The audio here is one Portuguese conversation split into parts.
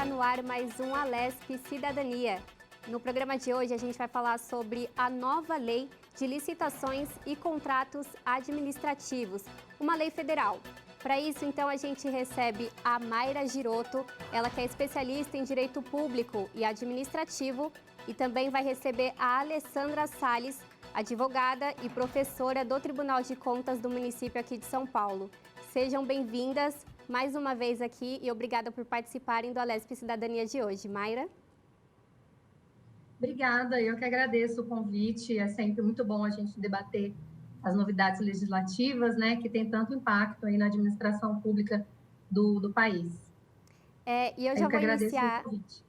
está no ar mais um Alesp Cidadania. No programa de hoje a gente vai falar sobre a nova lei de licitações e contratos administrativos, uma lei federal. Para isso, então, a gente recebe a Mayra Giroto, ela que é especialista em direito público e administrativo, e também vai receber a Alessandra Salles, advogada e professora do Tribunal de Contas do município aqui de São Paulo. Sejam bem-vindas mais uma vez aqui e obrigada por participarem do Alesp Cidadania de hoje. Mayra? Obrigada, eu que agradeço o convite. É sempre muito bom a gente debater as novidades legislativas, né, que tem tanto impacto aí na administração pública do país. E eu já vou iniciar, o convite.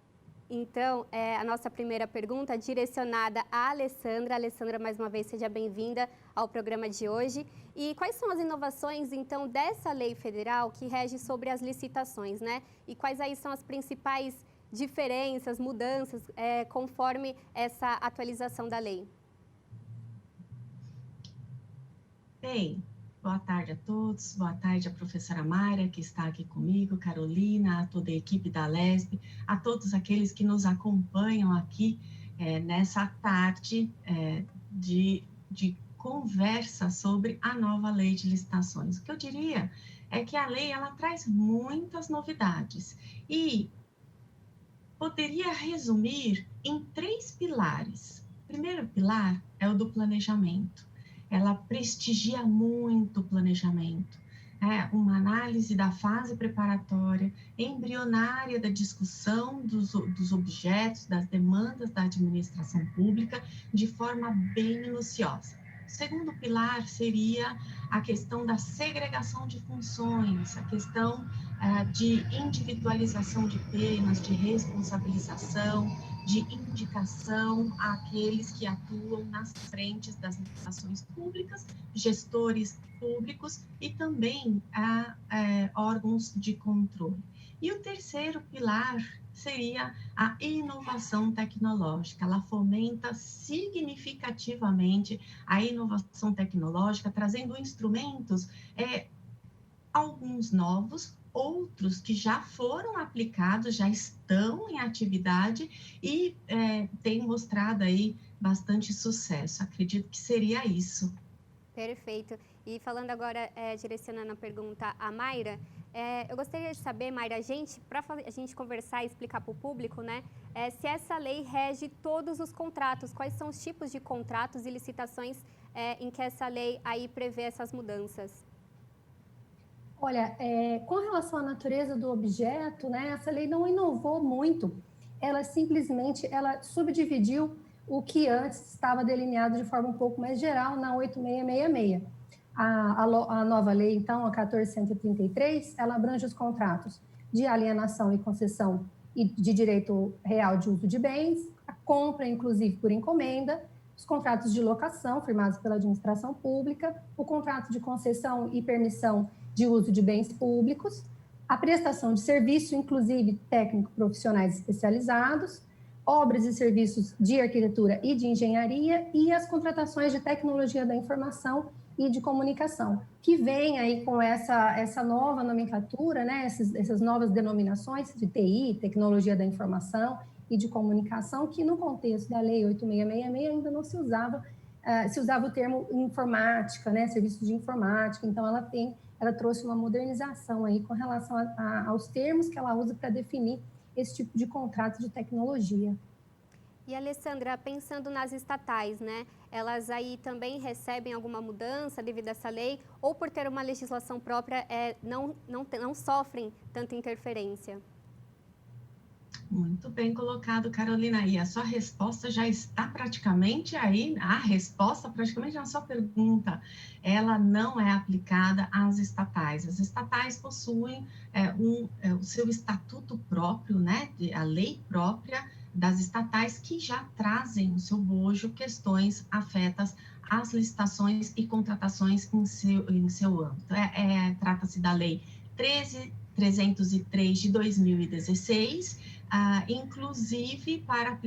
Então, a nossa primeira pergunta direcionada à Alessandra. Alessandra, mais uma vez, seja bem-vinda ao programa de hoje. E quais são as inovações, então, dessa lei federal que rege sobre as licitações, né? E quais aí são as principais diferenças, mudanças, conforme essa atualização da lei? Bem, boa tarde a todos, boa tarde à professora Mayra, que está aqui comigo, Carolina, a toda a equipe da Alesp, a todos aqueles que nos acompanham aqui nessa tarde de conversa sobre a nova lei de licitações. O que eu diria é que a lei, ela traz muitas novidades e poderia resumir em 3 pilares. O primeiro pilar é o do planejamento. Ela prestigia muito o planejamento, uma análise da fase preparatória, embrionária da discussão dos objetos, das demandas da administração pública, de forma bem minuciosa. O segundo pilar seria a questão da segregação de funções, a questão de individualização de penas, de responsabilização, de indicação àqueles que atuam nas frentes das licitações públicas, gestores públicos e também órgãos de controle. E o terceiro pilar seria a inovação tecnológica. Ela fomenta significativamente a inovação tecnológica, trazendo instrumentos, alguns novos, outros que já foram aplicados, já estão em atividade e têm mostrado aí bastante sucesso. Acredito que seria isso. Perfeito. E falando agora, direcionando a pergunta à Mayra, eu gostaria de saber, Mayra, para a gente conversar e explicar para o público, né, se essa lei rege todos os contratos, quais são os tipos de contratos e licitações em que essa lei aí prevê essas mudanças? Olha, com relação à natureza do objeto, né, essa lei não inovou muito, ela simplesmente subdividiu o que antes estava delineado de forma um pouco mais geral na 8666. A nova lei, então, a 1433, ela abrange os contratos de alienação e concessão e de direito real de uso de bens, a compra, inclusive, por encomenda, os contratos de locação firmados pela administração pública, o contrato de concessão e permissão de uso de bens públicos, a prestação de serviço, inclusive técnico-profissionais especializados, obras e serviços de arquitetura e de engenharia e as contratações de tecnologia da informação e de comunicação, que vem aí com essa nova nomenclatura, né, essas novas denominações de TI, tecnologia da informação e de comunicação, que no contexto da Lei 8666 ainda não se usava o termo informática, né, serviços de informática. Então ela trouxe uma modernização aí com relação aos termos que ela usa para definir esse tipo de contrato de tecnologia. E, Alessandra, pensando nas estatais, né, elas aí também recebem alguma mudança devido a essa lei, ou por ter uma legislação própria, não sofrem tanta interferência? Muito bem colocado, Carolina. E a sua resposta já está praticamente aí, a resposta praticamente na sua pergunta. Ela não é aplicada às estatais. As estatais possuem o seu estatuto próprio, né, a lei própria das estatais, que já trazem no seu bojo questões afetas às licitações e contratações em seu âmbito. Trata-se da Lei 13.303 de 2016, inclusive para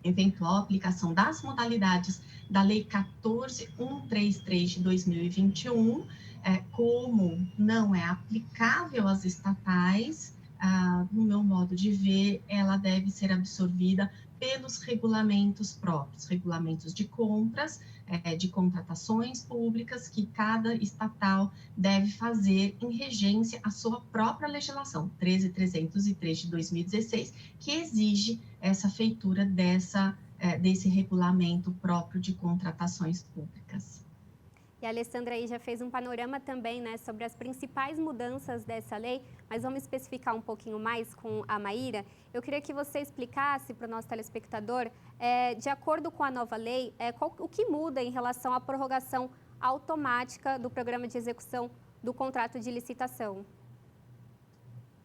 eventual aplicação das modalidades da Lei 14.133 de 2021, como não é aplicável às estatais, no meu modo de ver, ela deve ser absorvida pelos regulamentos próprios, regulamentos de compras, de contratações públicas que cada estatal deve fazer em regência à sua própria legislação, 13.303 de 2016, que exige essa feitura desse regulamento próprio de contratações públicas. E a Alessandra aí já fez um panorama também, né, sobre as principais mudanças dessa lei, mas vamos especificar um pouquinho mais com a Maíra. Eu queria que você explicasse para o nosso telespectador, de acordo com a nova lei, o que muda em relação à prorrogação automática do programa de execução do contrato de licitação.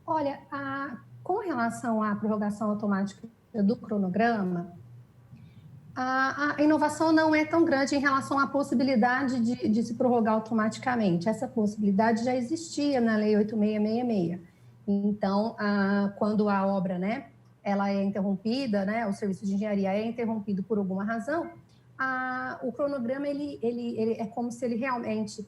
Olha, com relação à prorrogação automática do cronograma, a inovação não é tão grande em relação à possibilidade de se prorrogar automaticamente. Essa possibilidade já existia na Lei 8.666. Então, quando a obra, né, ela é interrompida, né, o serviço de engenharia é interrompido por alguma razão, o cronograma ele é como se ele realmente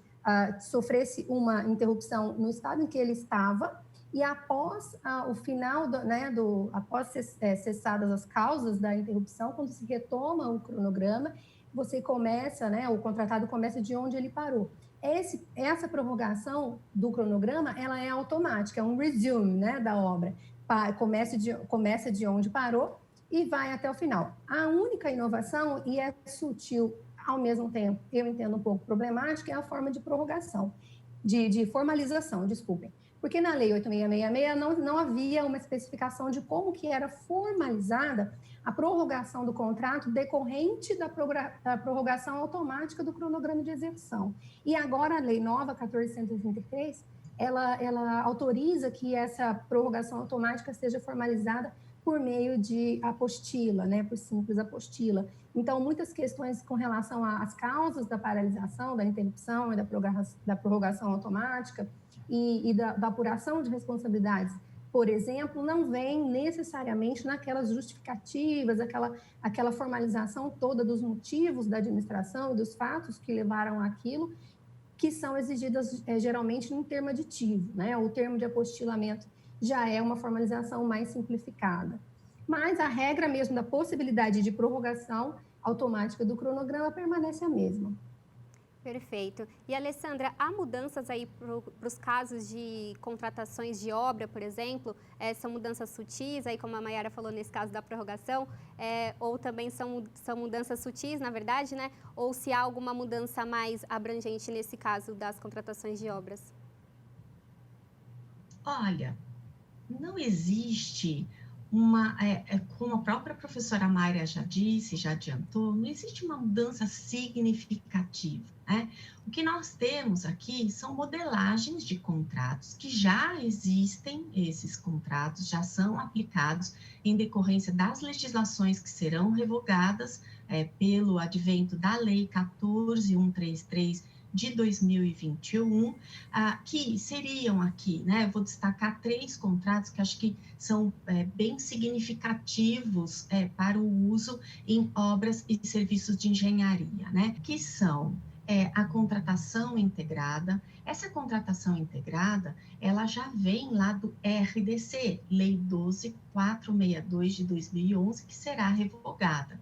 sofresse uma interrupção no estado em que ele estava. E após o final, após cessadas as causas da interrupção, quando se retoma o cronograma, você começa, né, o contratado começa de onde ele parou. Essa prorrogação do cronograma, ela é automática, é um resume, né, da obra. Começa de onde parou e vai até o final. A única inovação, e é sutil ao mesmo tempo, eu entendo um pouco problemática, é a forma de prorrogação, de formalização, desculpem. Porque na Lei 8.666 não havia uma especificação de como que era formalizada a prorrogação do contrato decorrente da prorrogação automática do cronograma de execução. E agora a Lei Nova 14.133, ela autoriza que essa prorrogação automática seja formalizada por meio de apostila, né, por simples apostila. Então, muitas questões com relação às causas da paralisação, da interrupção e da prorrogação automática, e da apuração de responsabilidades, por exemplo, não vem necessariamente naquelas justificativas, aquela formalização toda dos motivos da administração e dos fatos que levaram àquilo, que são exigidas geralmente no termo aditivo, né? O termo de apostilamento já é uma formalização mais simplificada. Mas a regra mesmo da possibilidade de prorrogação automática do cronograma permanece a mesma. Perfeito. E, Alessandra, há mudanças aí para os casos de contratações de obra, por exemplo? São mudanças sutis, aí como a Mayara falou nesse caso da prorrogação, ou também são mudanças sutis, na verdade, né? Ou se há alguma mudança mais abrangente nesse caso das contratações de obras? Olha, não existe como a própria professora Mayra já disse, já adiantou, não existe uma mudança significativa, né? O que nós temos aqui são modelagens de contratos que já existem, esses contratos já são aplicados em decorrência das legislações que serão revogadas pelo advento da Lei 14.133 de 2021, que seriam aqui, né? Eu vou destacar 3 contratos que acho que são bem significativos para o uso em obras e serviços de engenharia, né? Que são a contratação integrada. Essa contratação integrada, ela já vem lá do RDC, Lei 12.462 de 2011, que será revogada.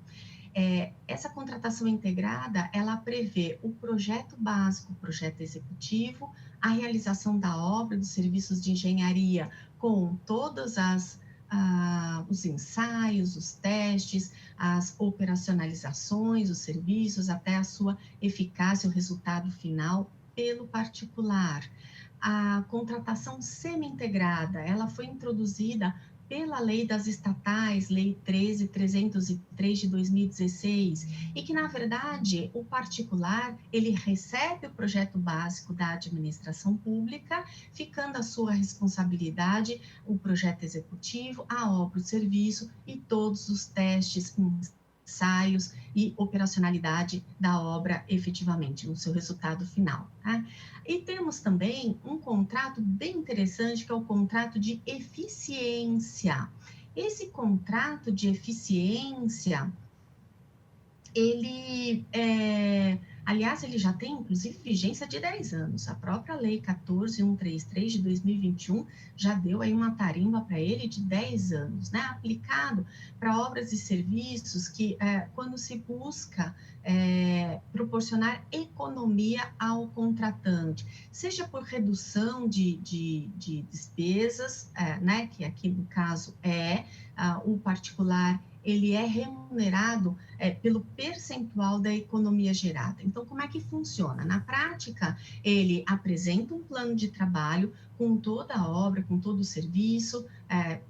Essa contratação integrada, ela prevê o projeto básico, o projeto executivo, a realização da obra, dos serviços de engenharia, com todos os ensaios, os testes, as operacionalizações, os serviços, até a sua eficácia, o resultado final pelo particular. A contratação semi-integrada, ela foi introduzida pela Lei das Estatais, Lei 13.303 de 2016, e que, na verdade, o particular, ele recebe o projeto básico da administração pública, ficando a sua responsabilidade o projeto executivo, a obra, o serviço e todos os testes, ensaios e operacionalidade da obra efetivamente, no seu resultado final, tá? E temos também um contrato bem interessante, que é o contrato de eficiência. Esse contrato de eficiência, ele Aliás, ele já tem, inclusive, vigência de 10 anos. A própria Lei 14.133 de 2021 já deu aí uma tarimba para ele de 10 anos, né? Aplicado para obras e serviços que, quando se busca proporcionar economia ao contratante, seja por redução de despesas, né? Que aqui no caso o particular, ele é remunerado pelo percentual da economia gerada. Então, como é que funciona? Na prática, ele apresenta um plano de trabalho com toda a obra, com todo o serviço,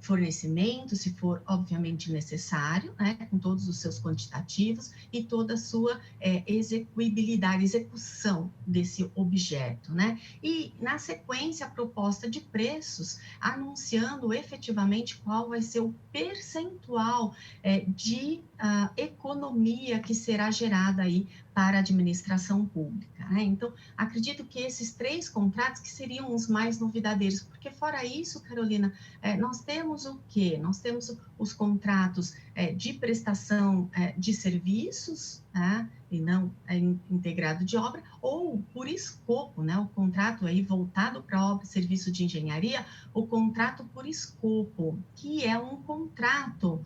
fornecimento, se for obviamente necessário, né, com todos os seus quantitativos e toda a sua execuibilidade, execução desse objeto, né? E, na sequência, a proposta de preços, anunciando efetivamente qual vai ser o percentual de economia que será gerada aí para a administração pública, né? Então, acredito que esses 3 contratos que seriam os mais novidadeiros, porque fora isso, Carolina, nós temos o quê? Nós temos os contratos de prestação de serviços, né? E não integrado de obra, ou por escopo, né? O contrato aí voltado para obra e serviço de engenharia, o contrato por escopo, que é um contrato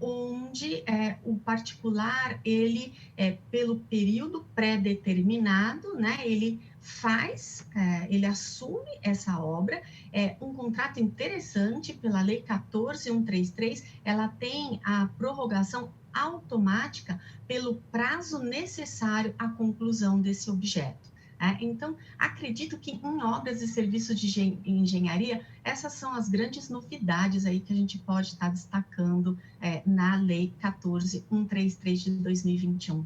onde o particular, ele, pelo período pré-determinado, né? Ele ele assume essa obra, um contrato interessante pela Lei 14.133, ela tem a prorrogação automática pelo prazo necessário à conclusão desse objeto. Então, acredito que em obras e serviços de engenharia, essas são as grandes novidades aí que a gente pode estar destacando na Lei 14.133 de 2021.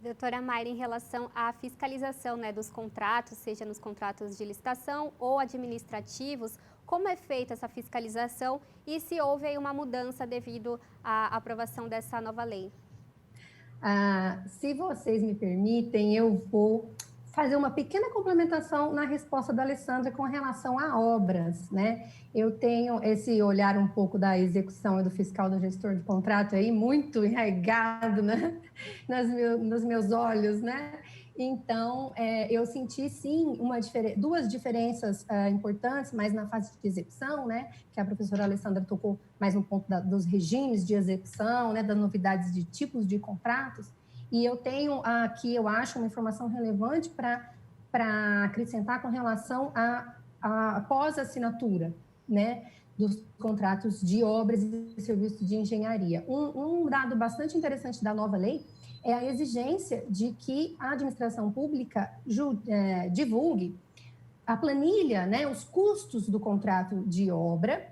Doutora Mayra, em relação à fiscalização, né, dos contratos, seja nos contratos de licitação ou administrativos, como é feita essa fiscalização e se houve aí uma mudança devido à aprovação dessa nova lei? Se vocês me permitem, eu vou fazer uma pequena complementação na resposta da Alessandra com relação a obras, né? Eu tenho esse olhar um pouco da execução e do fiscal do gestor de contrato aí muito enraizado, né? Nos meus olhos, né? Então, eu senti sim duas diferenças importantes, mas na fase de execução, né? Que a professora Alessandra tocou mais no ponto dos regimes de execução, né? Das novidades de tipos de contratos. E eu tenho aqui, eu acho, uma informação relevante para acrescentar com relação à pós-assinatura, né, dos contratos de obras e serviços de engenharia. Um dado bastante interessante da nova lei é a exigência de que a administração pública divulgue a planilha, né, os custos do contrato de obra,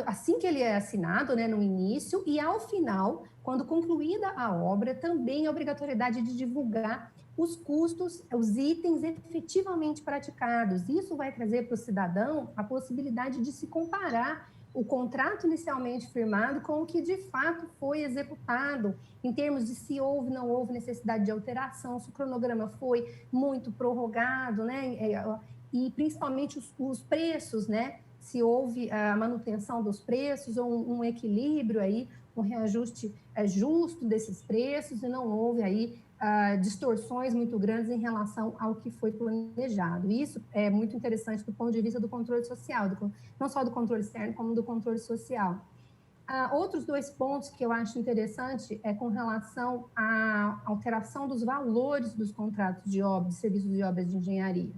assim que ele é assinado, né, no início, e ao final, quando concluída a obra, também a obrigatoriedade de divulgar os custos, os itens efetivamente praticados. Isso vai trazer para o cidadão a possibilidade de se comparar o contrato inicialmente firmado com o que de fato foi executado, em termos de se houve, não houve necessidade de alteração, se o cronograma foi muito prorrogado, né, e principalmente os preços, né, se houve a manutenção dos preços ou um equilíbrio aí, um reajuste justo desses preços e não houve aí distorções muito grandes em relação ao que foi planejado. E isso é muito interessante do ponto de vista do controle social, não só do controle externo, como do controle social. Outros 2 pontos que eu acho interessante é com relação à alteração dos valores dos contratos de obras, de serviços de obras de engenharia.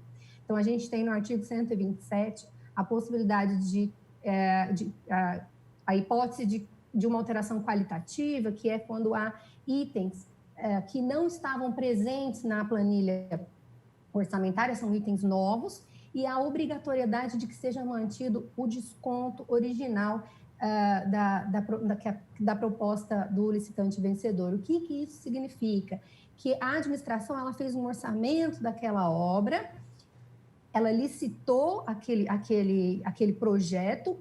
Então, a gente tem no artigo 127 a possibilidade a hipótese de uma alteração qualitativa, que é quando há itens que não estavam presentes na planilha orçamentária, são itens novos, e a obrigatoriedade de que seja mantido o desconto original da proposta do licitante vencedor. O que isso significa? Que a administração ela fez um orçamento daquela obra, ela licitou aquele projeto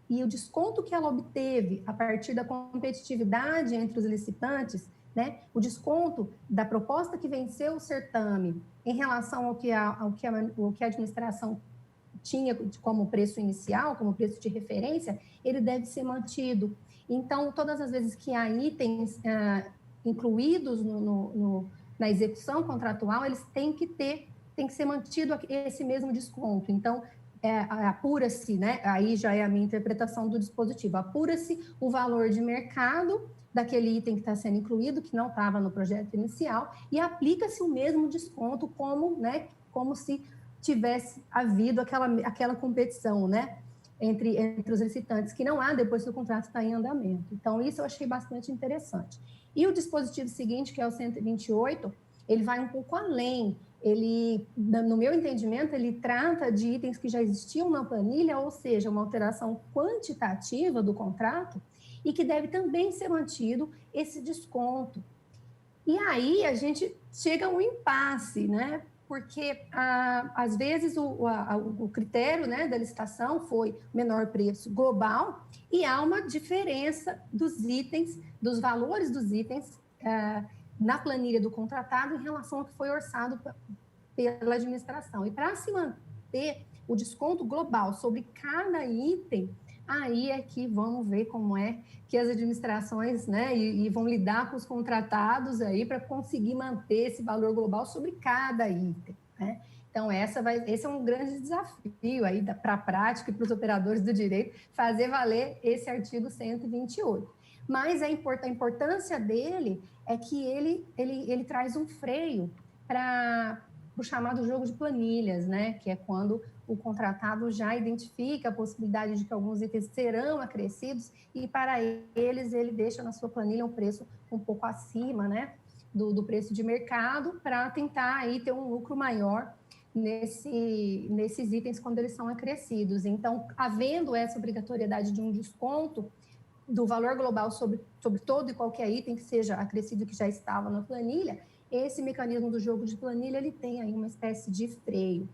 e o desconto que ela obteve a partir da competitividade entre os licitantes, né, o desconto da proposta que venceu o certame em relação ao que a administração tinha como preço inicial, como preço de referência, ele deve ser mantido. Então, todas as vezes que há itens incluídos na execução contratual, eles têm que ser mantido esse mesmo desconto. Então, apura-se, né? Aí já é a minha interpretação do dispositivo, apura-se o valor de mercado daquele item que está sendo incluído, que não estava no projeto inicial, e aplica-se o mesmo desconto como se tivesse havido aquela competição, né? Entre os licitantes, que não há depois que o contrato está em andamento. Então, isso eu achei bastante interessante. E o dispositivo seguinte, que é o 128, ele vai um pouco além. Ele, no meu entendimento, ele trata de itens que já existiam na planilha, ou seja, uma alteração quantitativa do contrato, e que deve também ser mantido esse desconto. E aí a gente chega a um impasse, né? Porque, às vezes, o critério, né, da licitação foi menor preço global e há uma diferença dos itens, dos valores dos itens na planilha do contratado em relação ao que foi orçado pela administração. E para se manter o desconto global sobre cada item, aí é que vamos ver como é que as administrações, né, e vão lidar com os contratados aí para conseguir manter esse valor global sobre cada item, né? Então, esse é um grande desafio aí para a prática e para os operadores do direito fazer valer esse artigo 128. Mas a importância dele é que ele traz um freio para o chamado jogo de planilhas, né, que é quando o contratado já identifica a possibilidade de que alguns itens serão acrescidos e, para eles, ele deixa na sua planilha um preço um pouco acima, né, do preço de mercado, para tentar aí ter um lucro maior nesses itens quando eles são acrescidos. Então, havendo essa obrigatoriedade de um desconto do valor global sobre todo e qualquer item que seja acrescido que já estava na planilha, esse mecanismo do jogo de planilha, ele tem aí uma espécie de freio.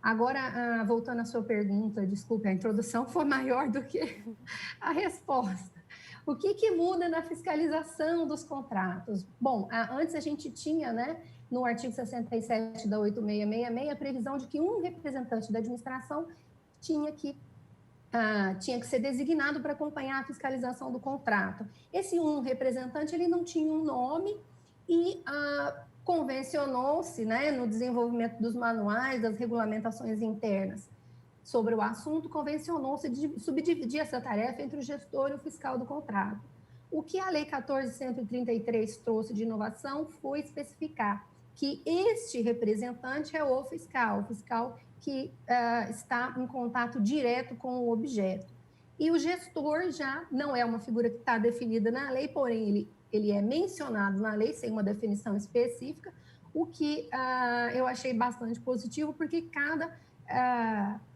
Agora, voltando à sua pergunta, desculpe, a introdução foi maior do que a resposta. O que muda na fiscalização dos contratos? Bom, antes a gente tinha, né, no artigo 67 da 8666, a previsão de que um representante da administração tinha que ser designado para acompanhar a fiscalização do contrato. Esse um representante, ele não tinha um nome e convencionou-se, né, no desenvolvimento dos manuais, das regulamentações internas sobre o assunto, convencionou-se de subdividir essa tarefa entre o gestor e o fiscal do contrato. O que a Lei 14.133 trouxe de inovação foi especificar que este representante é o fiscal que está em contato direto com o objeto. E o gestor já não é uma figura que está definida na lei, porém ele é mencionado na lei sem uma definição específica, o que eu achei bastante positivo, porque cada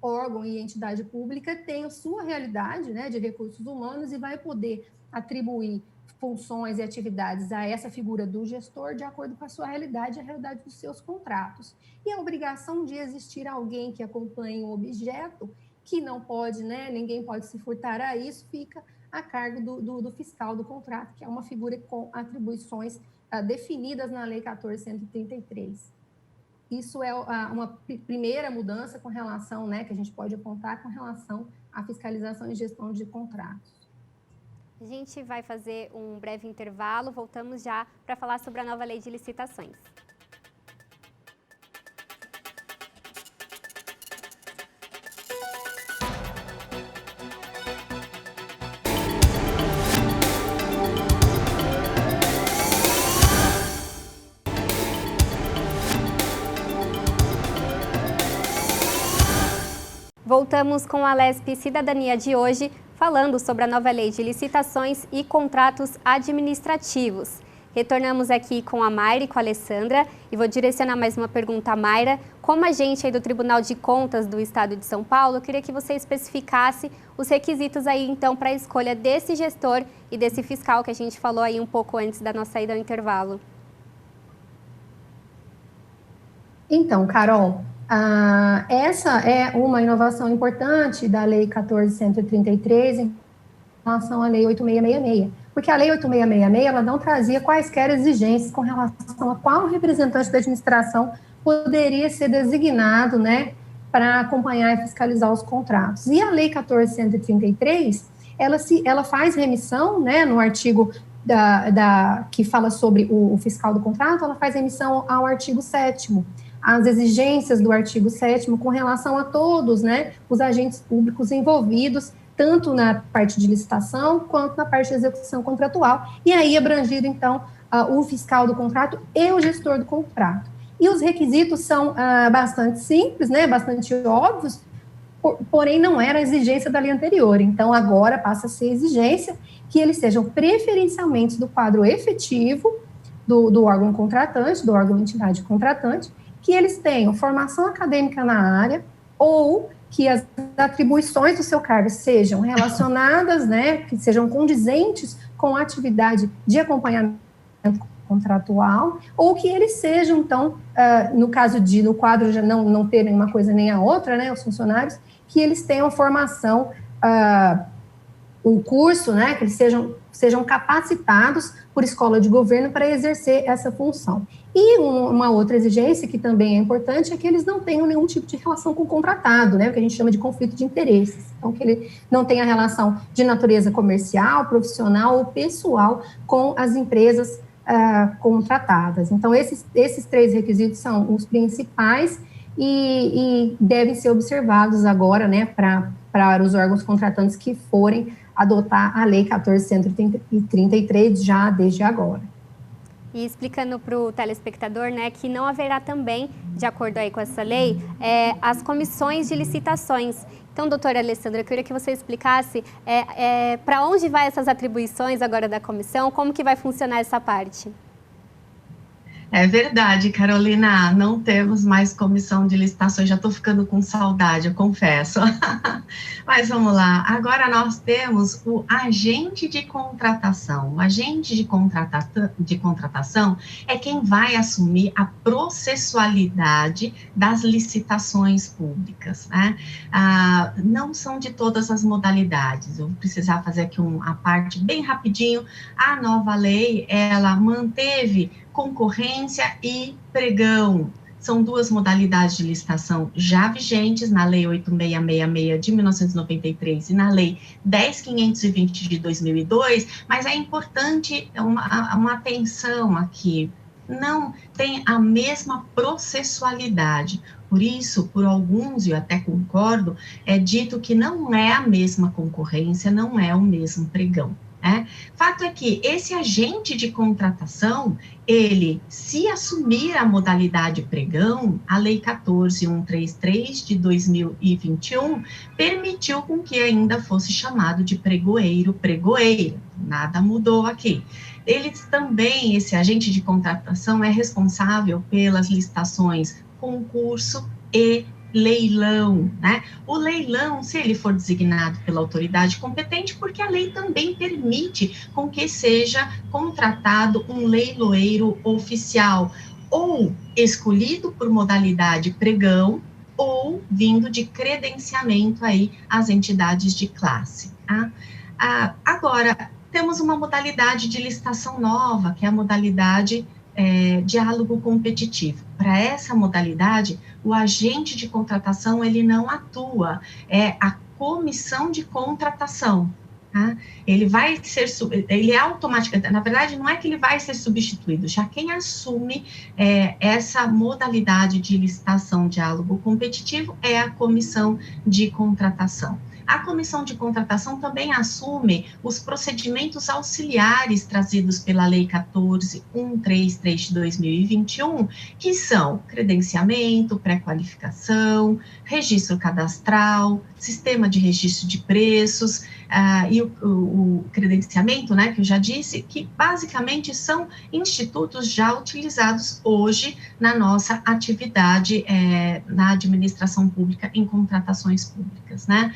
órgão e entidade pública tem a sua realidade, né, de recursos humanos e vai poder atribuir funções e atividades a essa figura do gestor de acordo com a sua realidade e a realidade dos seus contratos. E a obrigação de existir alguém que acompanhe um objeto, que não pode, né, ninguém pode se furtar a isso, fica a cargo do fiscal do contrato, que é uma figura com atribuições definidas na Lei 14.133. Isso é uma primeira mudança com relação, né, que a gente pode apontar com relação à fiscalização e gestão de contratos. A gente vai fazer um breve intervalo, voltamos já para falar sobre a nova lei de licitações. Voltamos com a LESP Cidadania de hoje, falando sobre a nova lei de licitações e contratos administrativos. Retornamos aqui com a Mayra e com a Alessandra e vou direcionar mais uma pergunta à Mayra. Como agente aí do Tribunal de Contas do Estado de São Paulo, eu queria que você especificasse os requisitos aí então para a escolha desse gestor e desse fiscal que a gente falou aí um pouco antes da nossa ida ao intervalo. Então, Carol, essa é uma inovação importante da Lei 14.133 em relação à Lei 8666, porque a Lei 8666 ela não trazia quaisquer exigências com relação a qual representante da administração poderia ser designado, né, para acompanhar e fiscalizar os contratos. E a Lei 14.133, ela faz remissão, né, no artigo que fala sobre o fiscal do contrato, ela faz emissão ao artigo 7º, as exigências do artigo 7º com relação a todos, né, os agentes públicos envolvidos, tanto na parte de licitação quanto na parte de execução contratual, e aí abrangido, então, o fiscal do contrato e o gestor do contrato. E os requisitos são bastante simples, né, bastante óbvios, porém não era a exigência da lei anterior. Então, agora passa a ser exigência que eles sejam preferencialmente do quadro efetivo do órgão contratante, do órgão entidade contratante, que eles tenham formação acadêmica na área ou que as atribuições do seu cargo sejam relacionadas, né, que sejam condizentes com a atividade de acompanhamento contratual, ou que eles sejam, então, no caso no quadro já não terem uma coisa nem a outra, né, os funcionários, que eles tenham formação, um curso, né, que eles sejam capacitados por escola de governo para exercer essa função. E uma outra exigência que também é importante é que eles não tenham nenhum tipo de relação com o contratado, né, o que a gente chama de conflito de interesses. Então, que ele não tenha relação de natureza comercial, profissional ou pessoal com as empresas contratadas. Então, esses 3 requisitos são os principais e devem ser observados agora, né, para os órgãos contratantes que forem adotar a Lei 14.133 já desde agora. E explicando para o telespectador, né, que não haverá também, de acordo aí com essa lei, as comissões de licitações. Então, doutora Alessandra, eu queria que você explicasse para onde vai essas atribuições agora da comissão, como que vai funcionar essa parte? É verdade, Carolina, não temos mais comissão de licitações, já estou ficando com saudade, eu confesso. Mas vamos lá, agora nós temos o agente de contratação. O agente de contratação é quem vai assumir a processualidade das licitações públicas, né? Não são de todas as modalidades, eu vou precisar fazer aqui a parte bem rapidinho. A nova lei, ela manteve concorrência e pregão. São 2 modalidades de licitação já vigentes na Lei 8666 de 1993 e na Lei 10.520 de 2002, mas é importante uma atenção aqui, não tem a mesma processualidade. Por isso, por alguns, e eu até concordo, é dito que não é a mesma concorrência, não é o mesmo pregão. Fato é que esse agente de contratação, ele, se assumir a modalidade pregão, a Lei 14.133 de 2021 permitiu com que ainda fosse chamado de pregoeiro, pregoeira. Nada mudou aqui. Eles também, esse agente de contratação é responsável pelas licitações concurso e leilão, né? O leilão, se ele for designado pela autoridade competente, porque a lei também permite com que seja contratado um leiloeiro oficial, ou escolhido por modalidade pregão, ou vindo de credenciamento aí às entidades de classe, tá? Agora, temos uma modalidade de licitação nova, que é a modalidade diálogo competitivo. Para essa modalidade, o agente de contratação, ele não atua, é a comissão de contratação, tá? Ele é automaticamente, na verdade, não é que ele vai ser substituído, já quem assume essa modalidade de licitação diálogo competitivo é a comissão de contratação. A comissão de contratação também assume os procedimentos auxiliares trazidos pela Lei 14.133 de 2021, que são credenciamento, pré-qualificação, registro cadastral, sistema de registro de preços, e o credenciamento, né, que eu já disse, que basicamente são institutos já utilizados hoje na nossa atividade na administração pública em contratações públicas, né?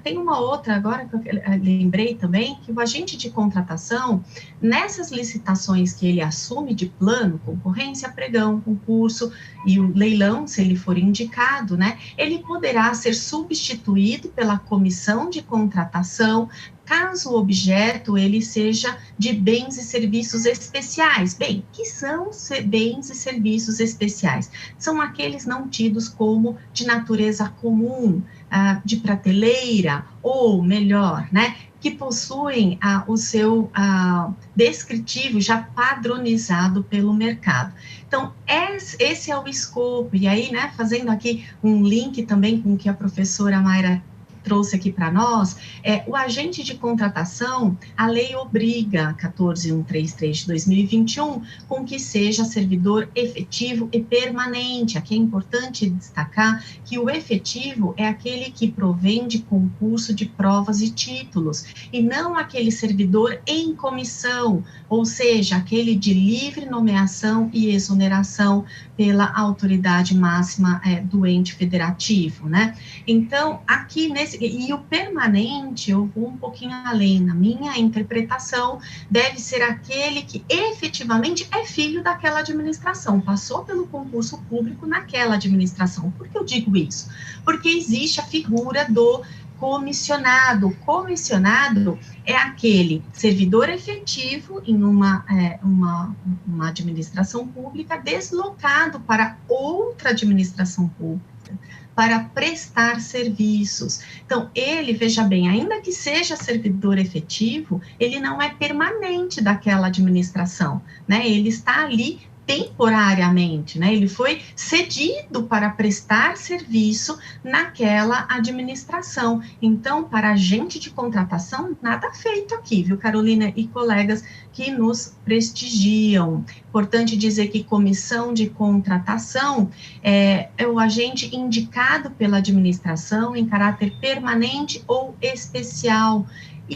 Tem uma outra agora que eu lembrei também, que o agente de contratação, nessas licitações que ele assume de plano, concorrência, pregão, concurso e o leilão, se ele for indicado, né, ele poderá ser substituído pela comissão de contratação, caso o objeto ele seja de bens e serviços especiais. Bem, que são bens e serviços especiais? São aqueles não tidos como de natureza comum, de prateleira, ou melhor, né, que possuem o seu descritivo já padronizado pelo mercado. Então, esse é o escopo, e aí, né, fazendo aqui um link também com o que a professora Mayra trouxe aqui para nós, o agente de contratação, a lei obriga, 14133 de 2021, com que seja servidor efetivo e permanente. Aqui é importante destacar que o efetivo é aquele que provém de concurso de provas e títulos, e não aquele servidor em comissão, ou seja, aquele de livre nomeação e exoneração pela autoridade máxima do ente federativo, né? Então, aqui e o permanente, eu vou um pouquinho além, na minha interpretação, deve ser aquele que efetivamente é filho daquela administração, passou pelo concurso público naquela administração. Por que eu digo isso? Porque existe a figura do comissionado. O comissionado é aquele servidor efetivo em uma administração pública deslocado para outra administração pública, para prestar serviços. Então, ele, veja bem, ainda que seja servidor efetivo, ele não é permanente daquela administração, né? Ele está ali temporariamente, né? Ele foi cedido para prestar serviço naquela administração. Então, para agente de contratação, nada feito aqui, viu, Carolina e colegas que nos prestigiam. Importante dizer que comissão de contratação é o agente indicado pela administração em caráter permanente ou especial.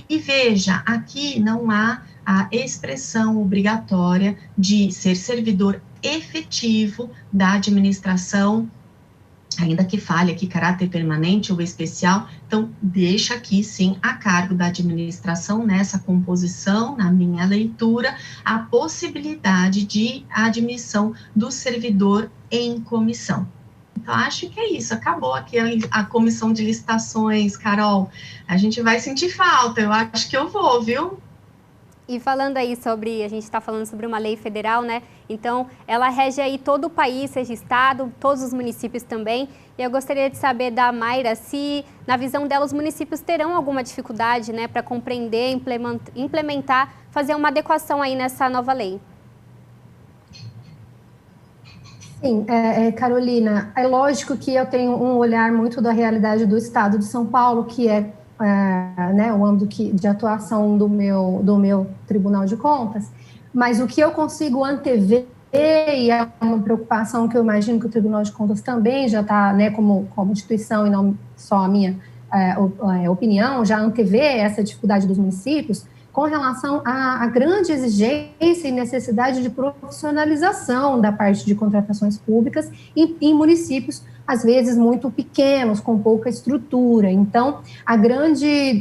E veja, aqui não há a expressão obrigatória de ser servidor efetivo da administração, ainda que fale aqui caráter permanente ou especial, então deixa aqui sim a cargo da administração nessa composição, na minha leitura, a possibilidade de admissão do servidor em comissão. Então, acho que é isso, acabou aqui a comissão de licitações, Carol. A gente vai sentir falta, eu acho que eu vou, viu? E falando aí sobre, a gente está falando sobre uma lei federal, né? Então, ela rege aí todo o país, seja estado, todos os municípios também. E eu gostaria de saber da Mayra se, na visão dela, os municípios terão alguma dificuldade, né, para compreender, implementar, fazer uma adequação aí nessa nova lei. Sim, Carolina, é lógico que eu tenho um olhar muito da realidade do estado de São Paulo, que é o âmbito de atuação do meu Tribunal de Contas, mas o que eu consigo antever, e é uma preocupação que eu imagino que o Tribunal de Contas também já está, né, como instituição e não só a minha opinião, já antevê essa dificuldade dos municípios, com relação à grande exigência e necessidade de profissionalização da parte de contratações públicas em municípios, às vezes, muito pequenos, com pouca estrutura. Então, o grande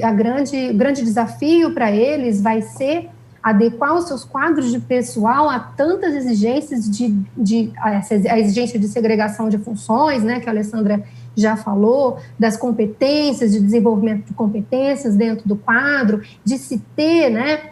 desafio para eles vai ser adequar os seus quadros de pessoal a tantas exigências a exigência de segregação de funções, né, que a Alessandra já falou, das competências, de desenvolvimento de competências dentro do quadro, de se ter, né,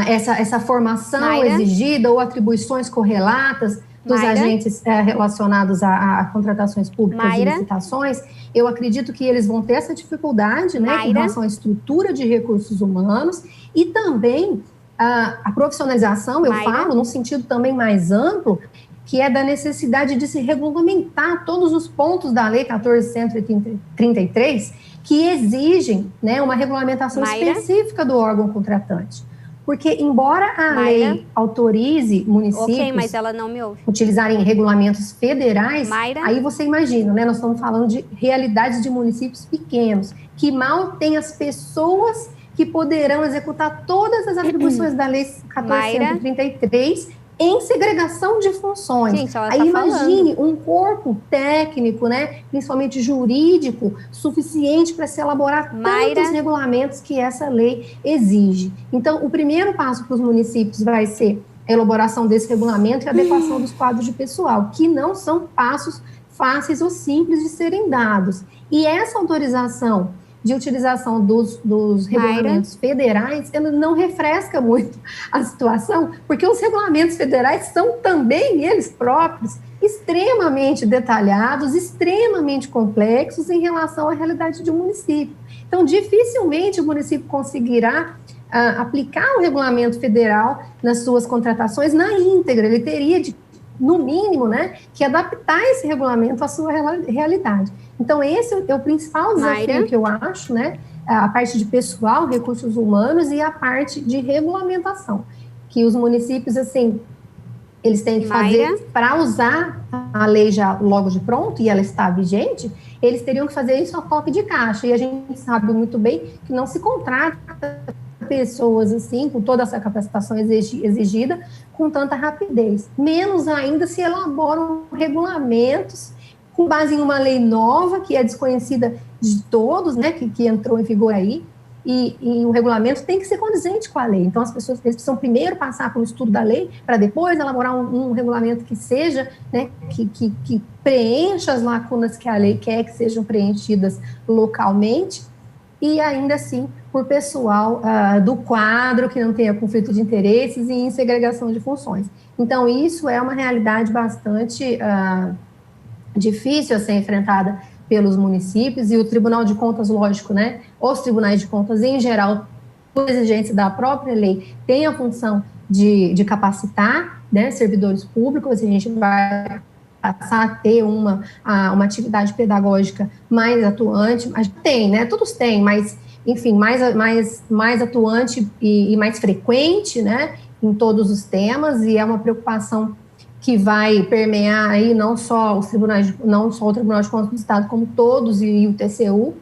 essa formação Mayra? Exigida ou atribuições correlatas dos Mayra? Agentes relacionados a contratações públicas Mayra? e licitações. Eu acredito que eles vão ter essa dificuldade, né, em relação à estrutura de recursos humanos e também a profissionalização, eu Mayra? falo, num sentido também mais amplo, que é da necessidade de se regulamentar todos os pontos da Lei 14.133 que exigem, né, uma regulamentação Mayra? específica do órgão contratante. Porque, embora a Mayra? lei autorize municípios mas ela não me ouve. utilizarem regulamentos federais, Mayra? aí você imagina, né, nós estamos falando de realidades de municípios pequenos, que mal têm as pessoas que poderão executar todas as atribuições da Lei 14.133 em segregação de funções. Gente, ela aí tá imagine falando. um corpo técnico, né, principalmente jurídico, suficiente para se elaborar tantos regulamentos que essa lei exige. Então, o primeiro passo para os municípios vai ser a elaboração desse regulamento e a adequação dos quadros de pessoal, que não são passos fáceis ou simples de serem dados. E essa autorização de utilização dos regulamentos federais, ela não refresca muito a situação, porque os regulamentos federais são também, eles próprios, extremamente detalhados, extremamente complexos em relação à realidade de um município. Então, dificilmente o município conseguirá aplicar o regulamento federal nas suas contratações na íntegra. Ele teria, no mínimo, né, que adaptar esse regulamento à sua realidade. Então, esse é o principal desafio que eu acho, né, a parte de pessoal, recursos humanos e a parte de regulamentação, que os municípios, assim, eles têm que fazer para usar a lei já logo de pronto, e ela está vigente, eles teriam que fazer isso a toque de caixa, e a gente sabe muito bem que não se contrata pessoas assim, com toda essa capacitação exigida, com tanta rapidez. Menos ainda se elaboram regulamentos com base em uma lei nova, que é desconhecida de todos, né, que entrou em vigor aí, e o regulamento tem que ser condizente com a lei. Então, as pessoas precisam primeiro passar pelo estudo da lei, para depois elaborar um regulamento que seja, né, que preencha as lacunas que a lei quer que sejam preenchidas localmente, e ainda assim por pessoal do quadro que não tenha conflito de interesses e em segregação de funções. Então, isso é uma realidade bastante difícil a ser enfrentada pelos municípios, e o Tribunal de Contas, lógico, né, os tribunais de contas em geral, por exigência da própria lei, tem a função de capacitar, né, servidores públicos, e a gente vai passar a ter uma atividade pedagógica mais atuante, mas tem, né, todos têm, mas, enfim, mais atuante e mais frequente, né, em todos os temas, e é uma preocupação que vai permear aí não só os tribunais, não só o Tribunal de Contas do Estado, como todos, e o TCU,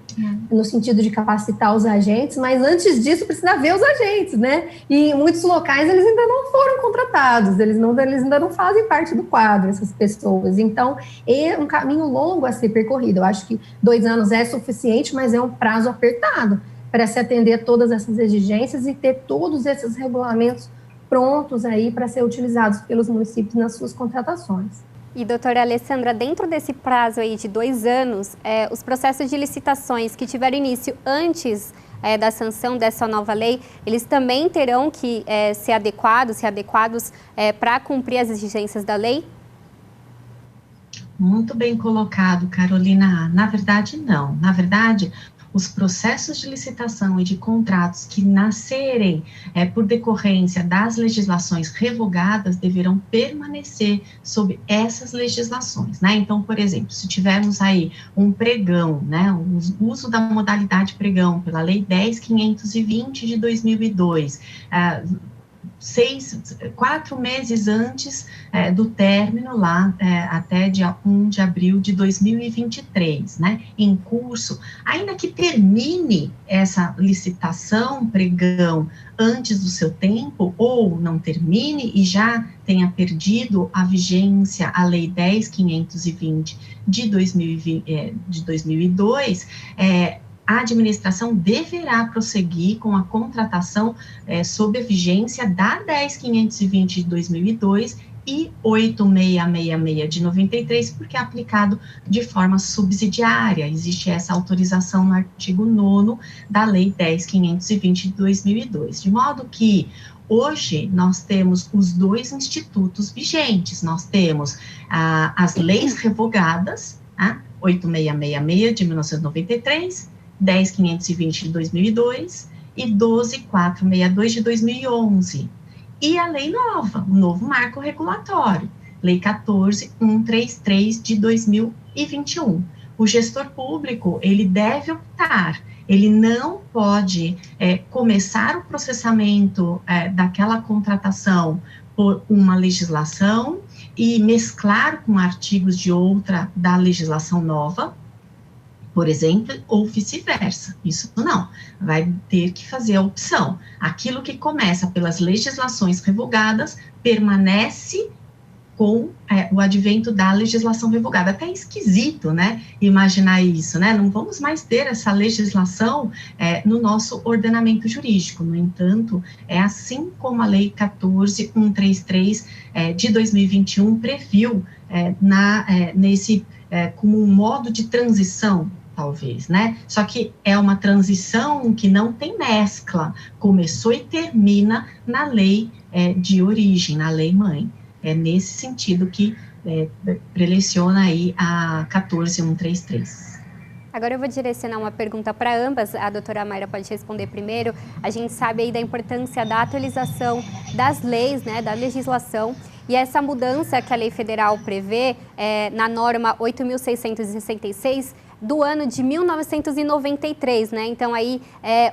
no sentido de capacitar os agentes, mas antes disso precisa ver os agentes, né? E em muitos locais eles ainda não foram contratados, eles ainda não fazem parte do quadro, essas pessoas. Então, é um caminho longo a ser percorrido. Eu acho que 2 anos é suficiente, mas é um prazo apertado para se atender a todas essas exigências e ter todos esses regulamentos prontos aí para ser utilizados pelos municípios nas suas contratações. E, doutora Alessandra, dentro desse prazo aí de 2 anos, os processos de licitações que tiveram início antes da sanção dessa nova lei, eles também terão que ser adequados para cumprir as exigências da lei? Muito bem colocado, Carolina. Na verdade, não. Na verdade, os processos de licitação e de contratos que nascerem por decorrência das legislações revogadas deverão permanecer sob essas legislações, né? Então, por exemplo, se tivermos aí um pregão, né, o uso da modalidade pregão pela Lei 10.520 de 2002, 4 meses antes do término lá, até dia 1 de abril de 2023, né, em curso, ainda que termine essa licitação, pregão, antes do seu tempo, ou não termine e já tenha perdido a vigência a Lei 10.520 de 2002, a administração deverá prosseguir com a contratação sob a vigência da 10.520 de 2002 e 8.666 de 93, porque é aplicado de forma subsidiária. Existe essa autorização no artigo 9º da Lei 10.520 de 2002. De modo que hoje nós temos os 2 institutos vigentes. Nós temos as leis revogadas, 8.666 de 1993, 10.520 de 2002 e 12.462 de 2011. E a lei nova, o novo marco regulatório, Lei 14.133 de 2021. O gestor público, ele deve optar, ele não pode começar o processamento daquela contratação por uma legislação e mesclar com artigos de outra da legislação nova, por exemplo, ou vice-versa. Isso não, vai ter que fazer a opção. Aquilo que começa pelas legislações revogadas permanece com o advento da legislação revogada. Até esquisito, né, imaginar isso, né? Não vamos mais ter essa legislação no nosso ordenamento jurídico. No entanto, é assim como a Lei 14.133 de 2021 previu como um modo de transição, talvez, né? Só que é uma transição que não tem mescla, começou e termina na lei de origem, na lei mãe. É nesse sentido que preleciona aí a 14.133. Agora eu vou direcionar uma pergunta para ambas, a doutora Mayra pode responder primeiro. A gente sabe aí da importância da atualização das leis, né, da legislação, e essa mudança que a lei federal prevê na norma 8.666, do ano de 1993, né? Então aí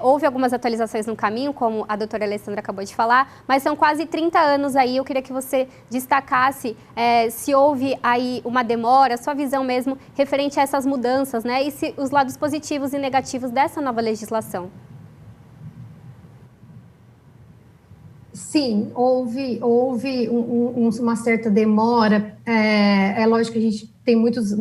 houve algumas atualizações no caminho, como a doutora Alessandra acabou de falar, mas são quase 30 anos aí. Eu queria que você destacasse se houve aí uma demora, sua visão mesmo referente a essas mudanças, né? E se, os lados positivos e negativos dessa nova legislação. Sim, houve uma certa demora. É lógico que a gente tem muitos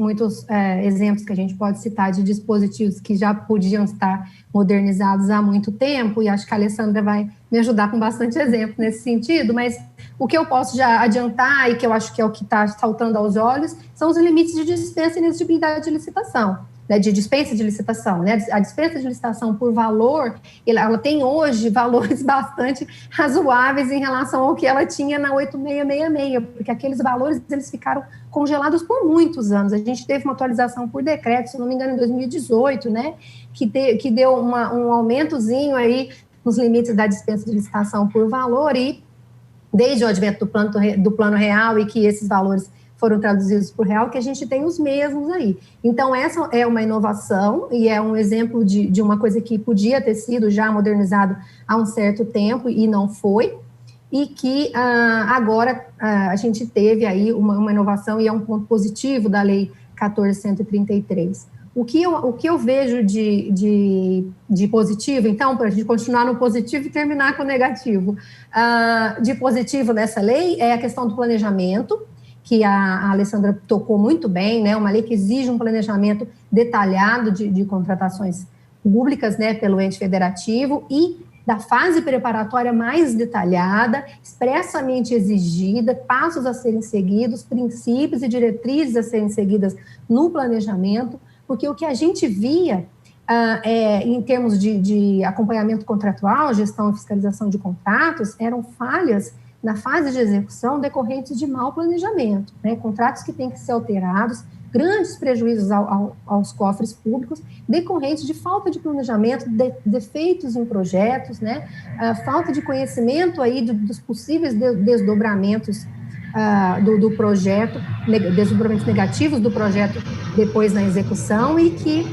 exemplos que a gente pode citar de dispositivos que já podiam estar modernizados há muito tempo, e acho que a Alessandra vai me ajudar com bastante exemplo nesse sentido, mas o que eu posso já adiantar, e que eu acho que é o que está saltando aos olhos, são os limites de dispensa e inexigibilidade de licitação. De dispensa de licitação, né? A dispensa de licitação por valor, ela tem hoje valores bastante razoáveis em relação ao que ela tinha na 8666, porque aqueles valores eles ficaram congelados por muitos anos. A gente teve uma atualização por decreto, se não me engano, em 2018, né? Que deu um aumentozinho aí nos limites da dispensa de licitação por valor, e desde o advento do plano real e que esses valores foram traduzidos por real, que a gente tem os mesmos aí. Então, essa é uma inovação e é um exemplo de uma coisa que podia ter sido já modernizado há um certo tempo e não foi, e que agora a gente teve aí uma inovação e é um ponto positivo da Lei 14.133. O que eu vejo de positivo, então, para a gente continuar no positivo e terminar com o negativo, de positivo nessa lei é a questão do planejamento, que a Alessandra tocou muito bem, né? Uma lei que exige um planejamento detalhado de contratações públicas, né, pelo ente federativo, e da fase preparatória mais detalhada, expressamente exigida, passos a serem seguidos, princípios e diretrizes a serem seguidas no planejamento, porque o que a gente via em termos de acompanhamento contratual, gestão e fiscalização de contratos, eram falhas na fase de execução decorrentes de mau planejamento, né? Contratos que têm que ser alterados, grandes prejuízos aos cofres públicos, decorrentes de falta de planejamento, defeitos em projetos, né? Falta de conhecimento aí dos possíveis desdobramentos do projeto, desdobramentos negativos do projeto depois na execução, e que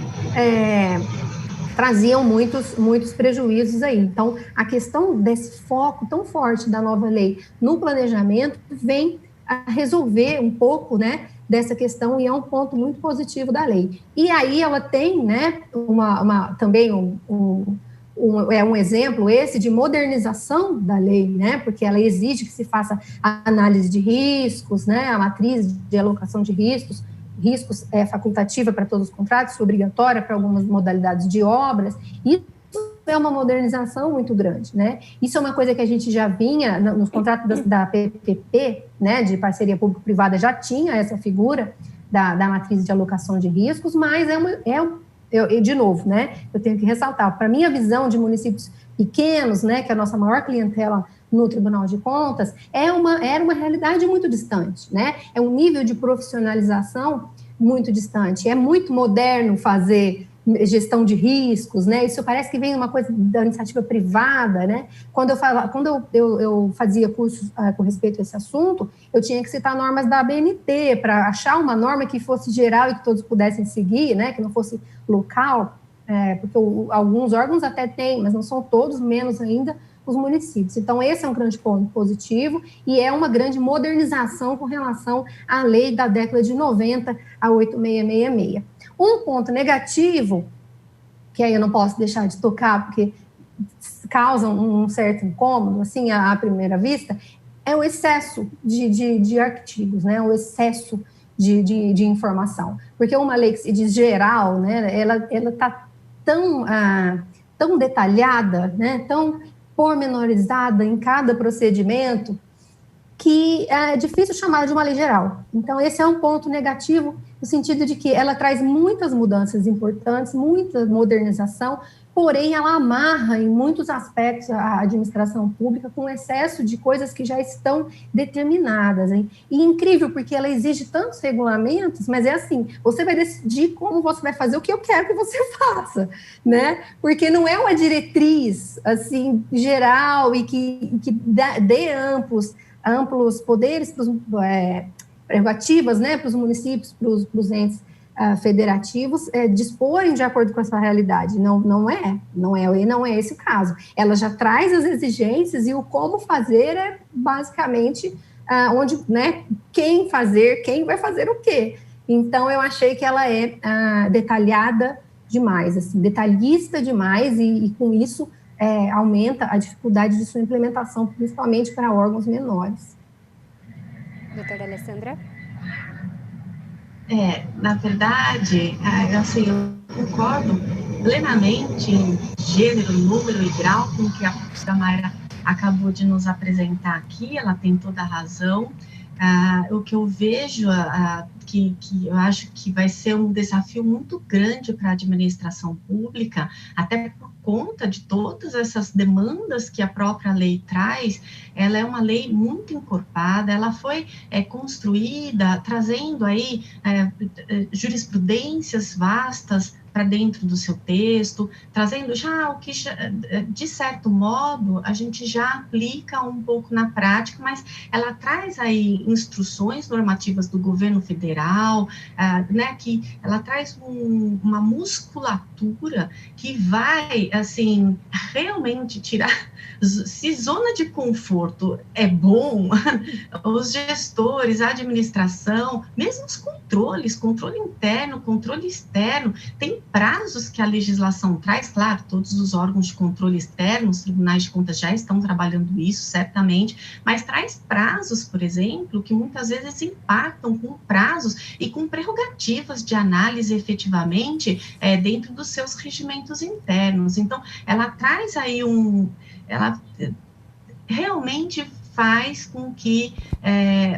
traziam muitos prejuízos aí. Então, a questão desse foco tão forte da nova lei no planejamento vem a resolver um pouco, né, dessa questão, e é um ponto muito positivo da lei. E aí ela tem, né, também um exemplo esse de modernização da lei, né, porque ela exige que se faça a análise de riscos, né, a matriz de alocação de riscos é facultativa para todos os contratos, obrigatória para algumas modalidades de obras. Isso é uma modernização muito grande, né? Isso é uma coisa que a gente já vinha nos contratos da PPP, né, de parceria público-privada, já tinha essa figura da matriz de alocação de riscos, mas de novo, né, eu tenho que ressaltar, para minha visão de municípios pequenos, né, que é a nossa maior clientela no Tribunal de Contas, era uma realidade muito distante, né? É um nível de profissionalização muito distante. É muito moderno fazer gestão de riscos, né? Isso parece que vem uma coisa da iniciativa privada, né? Quando eu fazia cursos com respeito a esse assunto, eu tinha que citar normas da ABNT para achar uma norma que fosse geral e que todos pudessem seguir, né? Que não fosse local, porque alguns órgãos até têm, mas não são todos, menos ainda os municípios. Então, esse é um grande ponto positivo e é uma grande modernização com relação à lei da década de 90, a 8666. Um ponto negativo, que aí eu não posso deixar de tocar, porque causa um certo incômodo, assim, à primeira vista, é o excesso de artigos, né? O excesso de informação. Porque uma lei que se diz geral, né? Ela está tão detalhada, né? Tão pormenorizada em cada procedimento, que é difícil chamar de uma lei geral. Então, esse é um ponto negativo, no sentido de que ela traz muitas mudanças importantes, muita modernização, porém ela amarra em muitos aspectos a administração pública com excesso de coisas que já estão determinadas, hein? E incrível, porque ela exige tantos regulamentos, mas é assim, você vai decidir como você vai fazer o que eu quero que você faça, né? Porque não é uma diretriz, assim, geral e que dê amplos poderes, prerrogativas, né, para os municípios, para os entes federativos disporem de acordo com essa realidade. Não é esse o caso. Ela já traz as exigências e o como fazer é basicamente onde, né, quem vai fazer o quê. Então, eu achei que ela é detalhada demais, assim, detalhista demais e com isso aumenta a dificuldade de sua implementação, principalmente para órgãos menores. Doutora Alessandra? Na verdade, assim, eu concordo plenamente em gênero, número e grau com o que a professora Mayra acabou de nos apresentar aqui, ela tem toda a razão. O que eu vejo, que eu acho que vai ser um desafio muito grande para a administração pública, até por conta de todas essas demandas que a própria lei traz, ela é uma lei muito encorpada, ela foi construída trazendo aí jurisprudências vastas para dentro do seu texto, trazendo já o que, de certo modo, a gente já aplica um pouco na prática, mas ela traz aí instruções normativas do governo federal, né, que ela traz uma musculatura que vai, assim, realmente tirar. Se zona de conforto é bom, os gestores, a administração, mesmo os controles, controle interno, controle externo, tem prazos que a legislação traz, claro, todos os órgãos de controle externo, os tribunais de contas já estão trabalhando isso, certamente, mas traz prazos, por exemplo, que muitas vezes impactam com prazos e com prerrogativas de análise efetivamente dentro dos seus regimentos internos. Então, ela traz aí ela realmente faz com que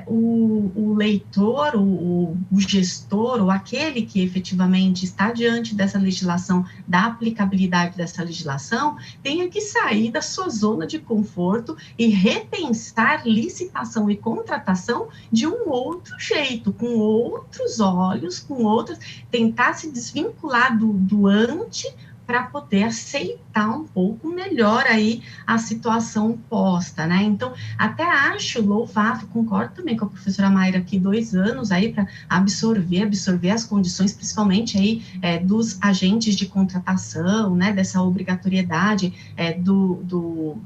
o leitor, o gestor, ou aquele que efetivamente está diante dessa legislação, da aplicabilidade dessa legislação, tenha que sair da sua zona de conforto e repensar licitação e contratação de um outro jeito, com outros olhos, com outras, tentar se desvincular do ante, para poder aceitar um pouco melhor aí a situação posta, né? Então, até acho louvável, concordo também com a professora Mayra aqui, 2 anos aí para absorver as condições, principalmente aí dos agentes de contratação, né? Dessa obrigatoriedade do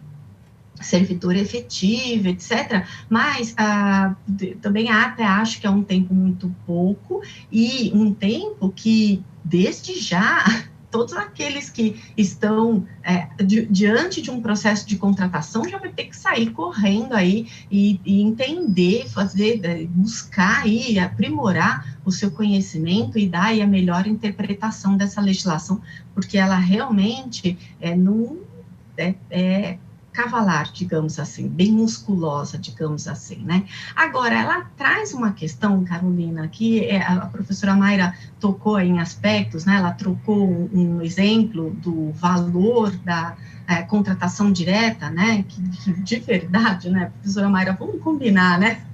servidor efetivo, etc. Mas também até acho que é um tempo muito pouco e um tempo que, desde já, todos aqueles que estão diante de um processo de contratação já vai ter que sair correndo aí e entender, buscar aí, aprimorar o seu conhecimento e dar aí a melhor interpretação dessa legislação, porque ela realmente não cavalar, digamos assim, bem musculosa, digamos assim, né? Agora, ela traz uma questão, Carolina, que a professora Mayra tocou em aspectos, né? Ela trocou um exemplo do valor da contratação direta, né? Que de verdade, né, professora Mayra, vamos combinar, né?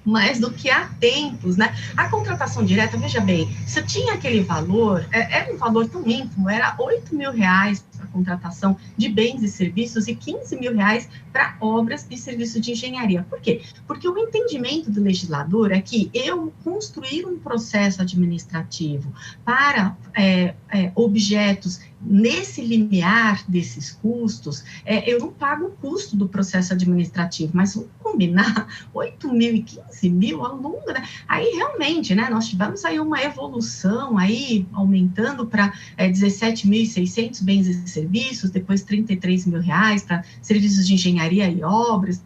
Mais do que há tempos, né? A contratação direta, veja bem, se tinha aquele valor, era um valor tão ínfimo, era R$8.000 para contratação de bens e serviços e R$15.000 para obras e serviços de engenharia. Por quê? Porque o entendimento do legislador é que eu construir um processo administrativo para objetos nesse limiar desses custos, eu não pago o custo do processo administrativo, mas vamos combinar, 8 mil e 15 mil ao longo, né? Aí realmente, né, nós tivemos aí uma evolução aí, aumentando para 17.600 bens e serviços, depois R$33.000 para serviços de engenharia e obras.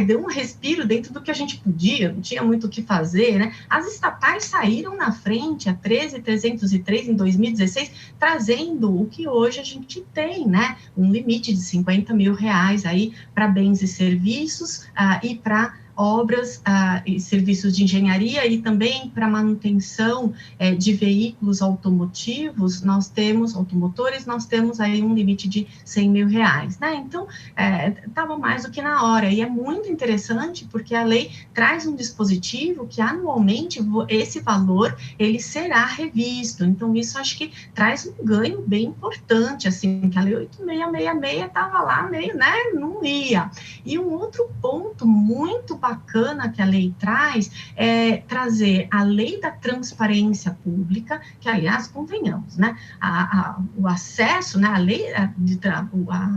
Deu um respiro dentro do que a gente podia, não tinha muito o que fazer, né? As estatais saíram na frente, a 13.303 em 2016, trazendo o que hoje a gente tem, né? Um limite de R$50.000 aí para bens e serviços e para obras e serviços de engenharia e também para manutenção de veículos automotores, nós temos aí um limite de R$100 mil, né? Então, estava mais do que na hora, e é muito interessante porque a lei traz um dispositivo que anualmente esse valor, ele será revisto, então isso acho que traz um ganho bem importante, assim, que a lei 8666 estava lá meio, né, não ia. E um outro ponto muito bacana que a lei traz é trazer a lei da transparência pública, que aliás, convenhamos, né, o acesso, né, a lei, a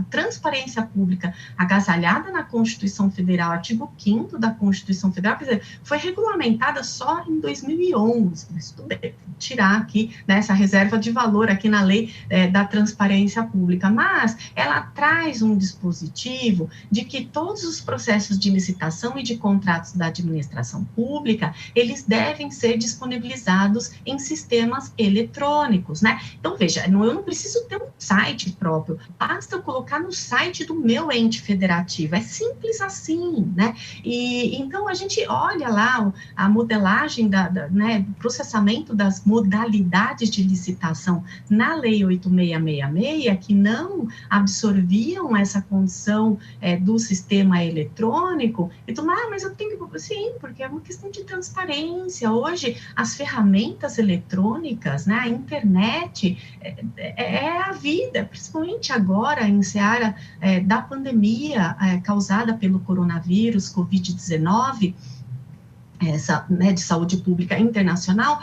transparência pública agasalhada na Constituição Federal, artigo 5º da Constituição Federal, quer dizer, foi regulamentada só em 2011, mas tudo bem, tirar aqui, né, essa reserva de valor aqui na lei da transparência pública, mas ela traz um dispositivo de que todos os processos de licitação e de contratos da administração pública, eles devem ser disponibilizados em sistemas eletrônicos, né? Então, veja, eu não preciso ter um site próprio, basta eu colocar no site do meu ente federativo, é simples assim, né? E então a gente olha lá a modelagem né, do processamento das modalidades de licitação na Lei 8666, que não absorviam essa condição do sistema eletrônico, então, mas eu tenho que... Sim, porque é uma questão de transparência. Hoje, as ferramentas eletrônicas, né, a internet, é a vida, principalmente agora, em seara da pandemia causada pelo coronavírus, Covid-19, essa, né, de saúde pública internacional,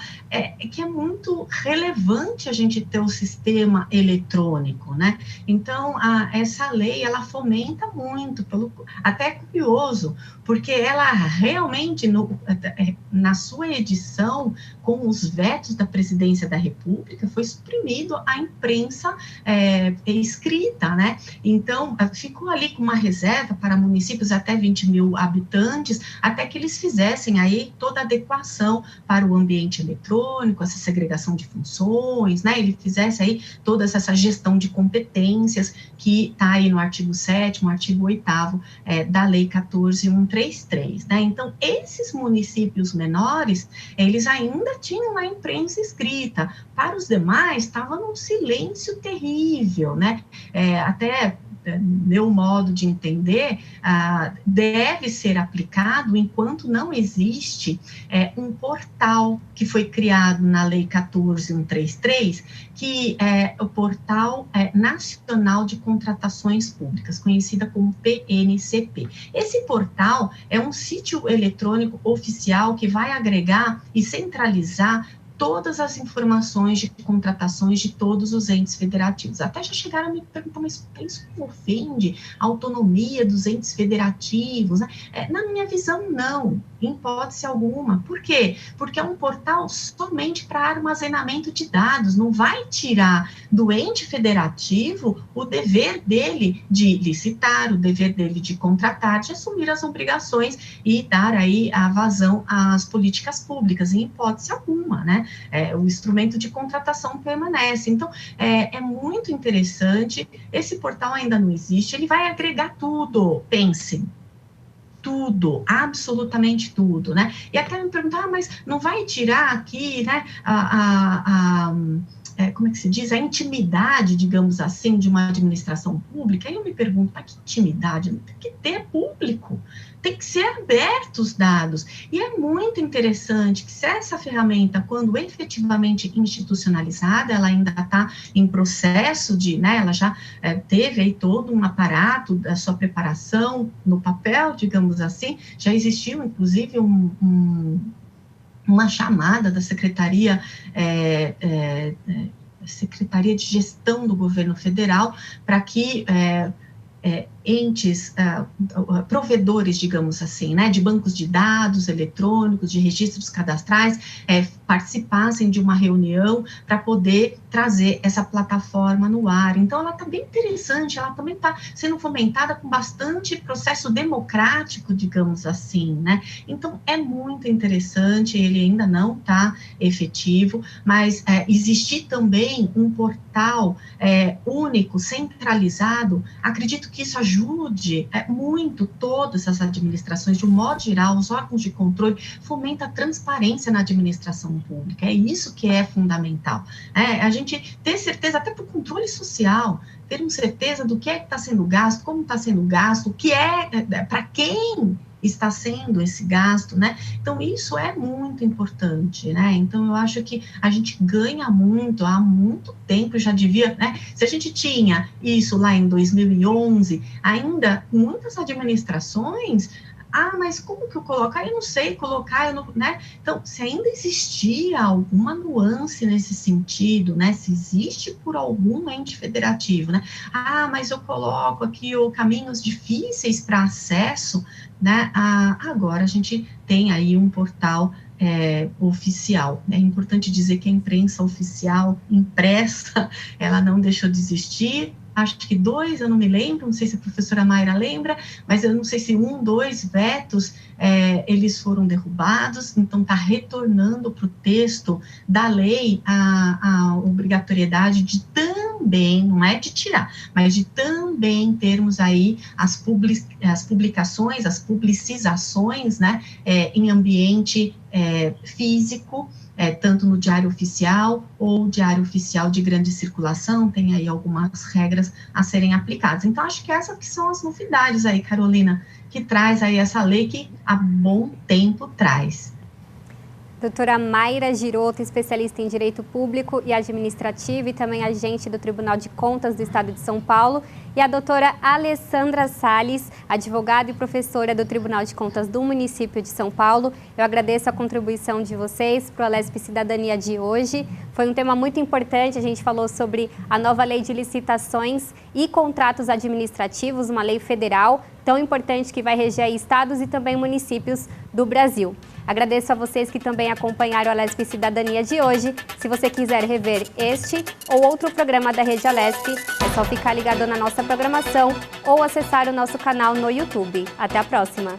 que é muito relevante a gente ter um sistema eletrônico, né? Então, essa lei, ela fomenta muito, até é curioso, porque ela realmente, na sua edição, com os vetos da Presidência da República, foi suprimido a imprensa escrita, né? Então, ficou ali com uma reserva para municípios até 20 mil habitantes, até que eles fizessem aí toda a adequação para o ambiente eletrônico, essa segregação de funções, né? Ele fizesse aí toda essa gestão de competências que está aí no artigo 7º, artigo 8º da Lei 14.133, né? Então, esses municípios menores, eles ainda tinham a imprensa escrita. Para os demais, estava num silêncio terrível, né? Até meu modo de entender, deve ser aplicado enquanto não existe um portal que foi criado na Lei 14.133, que é o Portal Nacional de Contratações Públicas, conhecida como PNCP. Esse portal é um sítio eletrônico oficial que vai agregar e centralizar todas as informações de contratações de todos os entes federativos. Até já chegaram a me perguntar, mas isso ofende a autonomia dos entes federativos, né? Na minha visão, não, em hipótese alguma. Por quê? Porque é um portal somente para armazenamento de dados, não vai tirar do ente federativo o dever dele de licitar, o dever dele de contratar, de assumir as obrigações e dar aí a vazão às políticas públicas, em hipótese alguma, né? O instrumento de contratação permanece. Então, é muito interessante. Esse portal ainda não existe, ele vai agregar tudo, pensem, tudo, absolutamente tudo, né? E até me perguntar, mas não vai tirar aqui, né, como é que se diz, a intimidade, digamos assim, de uma administração pública? Aí eu me pergunto, mas que intimidade? Não tem que ter público, tem que ser aberto os dados. E é muito interessante que se essa ferramenta, quando efetivamente institucionalizada, ela ainda está em processo de, né, ela já teve aí todo um aparato da sua preparação no papel, digamos assim, já existiu, inclusive, uma chamada da Secretaria de Gestão do Governo Federal para que entes, provedores, digamos assim, né, de bancos de dados eletrônicos, de registros cadastrais, participassem de uma reunião para poder trazer essa plataforma no ar. Então, ela está bem interessante, ela também está sendo fomentada com bastante processo democrático, digamos assim, né? Então, é muito interessante, ele ainda não está efetivo, mas existir também um portal único, centralizado, acredito que isso ajude muito todas as administrações, de um modo geral, os órgãos de controle, fomenta a transparência na administração pública, é isso que é fundamental. A gente ter certeza, até para o controle social, termos certeza do que é que está sendo gasto, como está sendo gasto, o que para quem está sendo esse gasto, né? Então, isso é muito importante, né? Então, eu acho que a gente ganha muito, há muito tempo já devia, né? Se a gente tinha isso lá em 2011, ainda muitas administrações, mas como que eu coloco? Eu não sei colocar, né? Então, se ainda existia alguma nuance nesse sentido, né? Se existe por algum ente federativo, né? Mas eu coloco aqui caminhos difíceis para acesso, né? Agora a gente tem aí um portal oficial. É importante dizer que a imprensa oficial impressa, ela não deixou de existir. Acho que 2, eu não me lembro, não sei se a professora Mayra lembra, mas eu não sei se 1, 2 vetos, eles foram derrubados, então está retornando para o texto da lei a obrigatoriedade de também, não é de tirar, mas de também termos aí as publicações, as publicizações, né, em ambiente físico, tanto no Diário Oficial ou Diário Oficial de grande circulação, tem aí algumas regras a serem aplicadas. Então, acho que essas que são as novidades aí, Carolina, que traz aí essa lei que há bom tempo traz. Doutora Mayra Girotto, especialista em Direito Público e Administrativo e também agente do Tribunal de Contas do Estado de São Paulo. E a doutora Alessandra Salles, advogada e professora do Tribunal de Contas do município de São Paulo. Eu agradeço a contribuição de vocês para o Alesp Cidadania de hoje. Foi um tema muito importante, a gente falou sobre a nova lei de licitações e contratos administrativos, uma lei federal tão importante que vai reger aí estados e também municípios do Brasil. Agradeço a vocês que também acompanharam a Alesp Cidadania de hoje. Se você quiser rever este ou outro programa da Rede Alesp, é só ficar ligado na nossa programação ou acessar o nosso canal no YouTube. Até a próxima!